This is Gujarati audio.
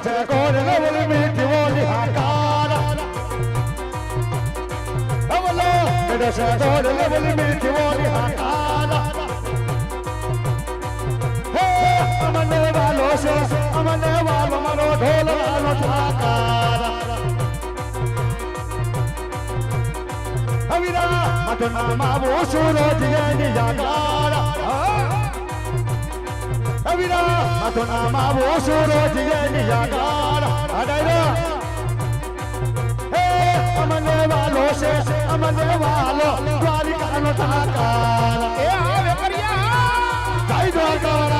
છે કોણ નવલી મીઠી બોલી હાકારા અવલો મેડો છે કોણ નવલી મીઠી બોલી હાકારા હે અમને વાલો છે અમને વાલો મારો ઢોલ વાલો ઠાકારા અવિરા મતના માવો સુરજ ની યાગારા અવિરા મતના માવો સુરજ ની યાગારા અડાયરા હે અમને વાલો છે અમને વાલો દ્વારિકાનો ઠાકારા એ આવે કરિયા જય દ્વારકા